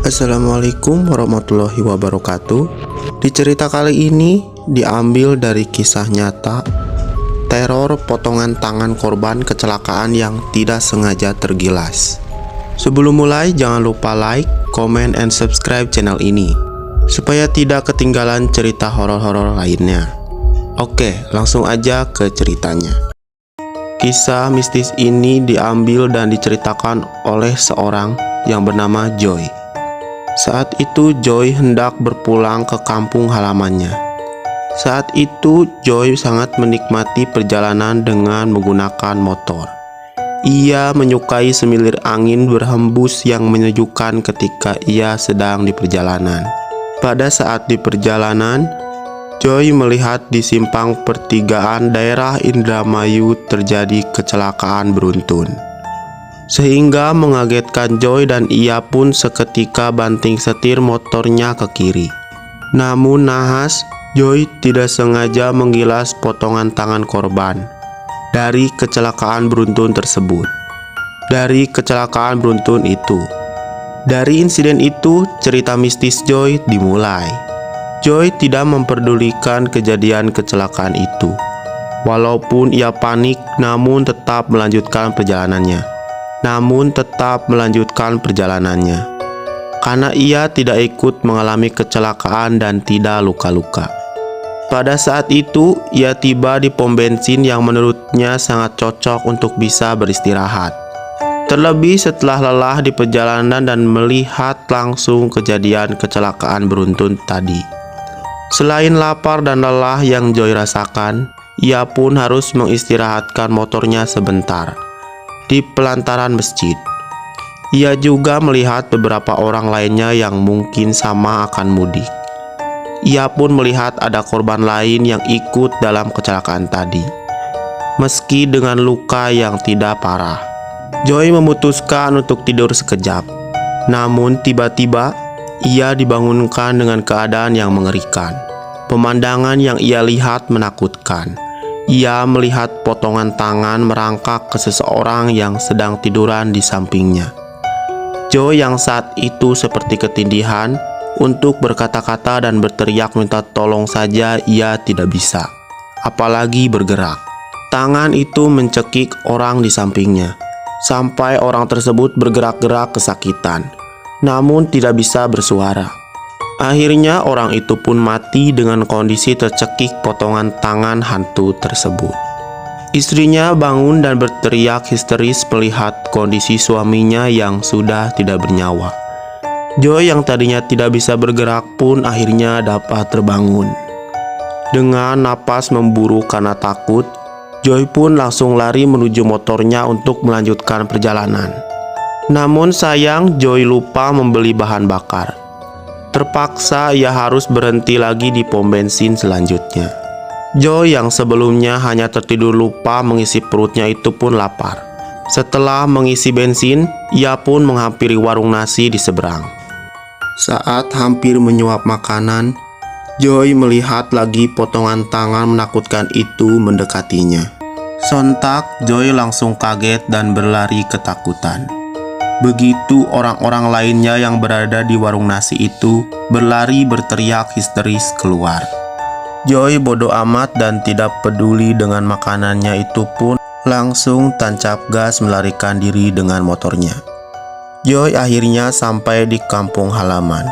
Assalamualaikum warahmatullahi wabarakatuh. Di cerita kali ini diambil dari kisah nyata teror potongan tangan korban kecelakaan yang tidak sengaja tergilas. Sebelum mulai, jangan lupa like, comment, and subscribe channel ini supaya tidak ketinggalan cerita horor-horor lainnya. Oke, langsung aja ke ceritanya. Kisah mistis ini diambil dan diceritakan oleh seorang yang bernama Joy. Saat itu Joy hendak berpulang ke kampung halamannya. Saat itu Joy sangat menikmati perjalanan dengan menggunakan motor. Ia menyukai semilir angin berhembus yang menyejukkan ketika ia sedang di perjalanan. Pada saat di perjalanan, Joy melihat di simpang pertigaan daerah Indramayu terjadi kecelakaan beruntun, sehingga mengagetkan Joy dan ia pun seketika banting setir motornya ke kiri. Namun nahas, Joy tidak sengaja menggilas potongan tangan korban dari kecelakaan beruntun tersebut. Dari insiden itu, cerita mistis Joy dimulai. Joy tidak memperdulikan kejadian kecelakaan itu. Walaupun ia panik, namun tetap melanjutkan perjalanannya. Karena ia tidak ikut mengalami kecelakaan dan tidak luka-luka. Pada saat itu, ia tiba di pom bensin yang menurutnya sangat cocok untuk bisa beristirahat. Terlebih setelah lelah di perjalanan dan melihat langsung kejadian kecelakaan beruntun tadi. Selain lapar dan lelah yang Joy rasakan, ia pun harus mengistirahatkan motornya sebentar di pelantaran masjid. Ia juga melihat beberapa orang lainnya yang mungkin sama akan mudik. Ia pun melihat ada korban lain yang ikut dalam kecelakaan tadi, meski dengan luka yang tidak parah. Joy memutuskan untuk tidur sekejap. Namun tiba-tiba ia dibangunkan dengan keadaan yang mengerikan. Pemandangan yang ia lihat menakutkan. Ia melihat potongan tangan merangkak ke seseorang yang sedang tiduran di sampingnya. Joy yang saat itu seperti ketindihan untuk berkata-kata dan berteriak minta tolong saja ia tidak bisa, apalagi bergerak. Tangan itu mencekik orang di sampingnya, sampai orang tersebut bergerak-gerak kesakitan, namun tidak bisa bersuara. Akhirnya orang itu pun mati dengan kondisi tercekik potongan tangan hantu tersebut. Istrinya bangun dan berteriak histeris melihat kondisi suaminya yang sudah tidak bernyawa. Joy yang tadinya tidak bisa bergerak pun akhirnya dapat terbangun. Dengan napas memburu karena takut, Joy pun langsung lari menuju motornya untuk melanjutkan perjalanan. Namun sayang, Joy lupa membeli bahan bakar. Terpaksa ia harus berhenti lagi di pom bensin selanjutnya. Joy yang sebelumnya hanya tertidur lupa mengisi perutnya itu pun lapar. Setelah mengisi bensin, ia pun menghampiri warung nasi di seberang. Saat hampir menyuap makanan, Joy melihat lagi potongan tangan menakutkan itu mendekatinya. Sontak, Joy langsung kaget dan berlari ketakutan. Begitu orang-orang lainnya yang berada di warung nasi itu berlari berteriak histeris keluar. Joy bodoh amat dan tidak peduli dengan makanannya itu pun langsung tancap gas melarikan diri dengan motornya. Joy akhirnya sampai di kampung halaman.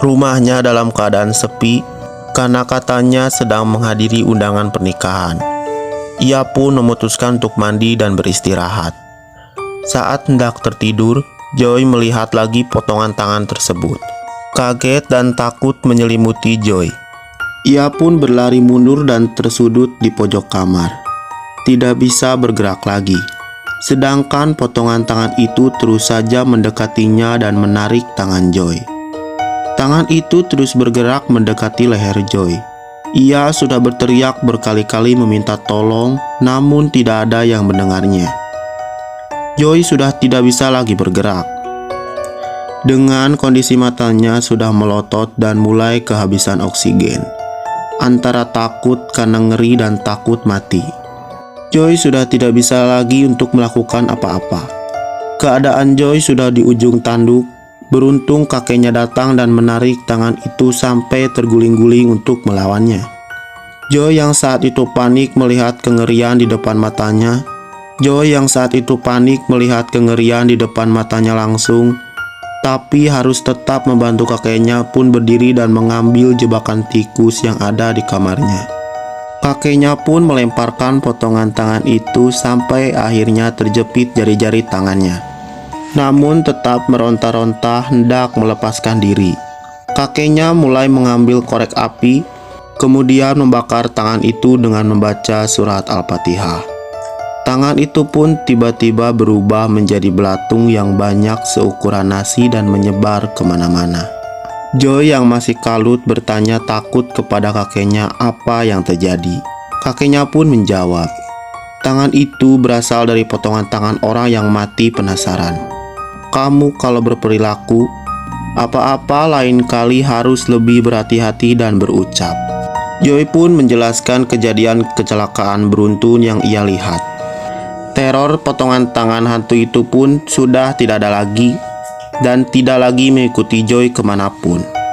Rumahnya dalam keadaan sepi karena katanya sedang menghadiri undangan pernikahan. Ia pun memutuskan untuk mandi dan beristirahat. Saat hendak tertidur, Joy melihat lagi potongan tangan tersebut. Kaget dan takut menyelimuti Joy. Ia pun berlari mundur dan tersudut di pojok kamar. Tidak bisa bergerak lagi. Sedangkan potongan tangan itu terus saja mendekatinya dan menarik tangan Joy. Tangan itu terus bergerak mendekati leher Joy. Ia sudah berteriak berkali-kali meminta tolong, namun tidak ada yang mendengarnya. Joy sudah tidak bisa lagi bergerak. Dengan kondisi matanya sudah melotot dan mulai kehabisan oksigen, antara takut karena ngeri dan takut mati. Joy sudah tidak bisa lagi untuk melakukan apa-apa. Keadaan Joy sudah di ujung tanduk Beruntung kakeknya datang dan menarik tangan itu sampai terguling-guling untuk melawannya. Joy yang saat itu panik melihat kengerian di depan matanya. Langsung, tapi harus tetap membantu kakeknya pun berdiri dan mengambil jebakan tikus yang ada di kamarnya. Kakeknya pun melemparkan potongan tangan itu sampai akhirnya terjepit jari-jari tangannya. Namun tetap meronta-ronta hendak melepaskan diri. Kakeknya mulai mengambil korek api, kemudian membakar tangan itu dengan membaca surat Al-Fatihah. Tangan itu pun tiba-tiba berubah menjadi belatung yang banyak seukuran nasi dan menyebar kemana-mana. Joy yang masih kalut bertanya takut kepada kakeknya apa yang terjadi. Kakeknya pun menjawab, tangan itu berasal dari potongan tangan orang yang mati penasaran. Kamu kalau berperilaku apa-apa lain kali harus lebih berhati-hati dan berucap. Joy pun menjelaskan kejadian kecelakaan beruntun yang ia lihat. Teror potongan tangan hantu itu pun sudah tidak ada lagi dan tidak lagi mengikuti Joy kemanapun.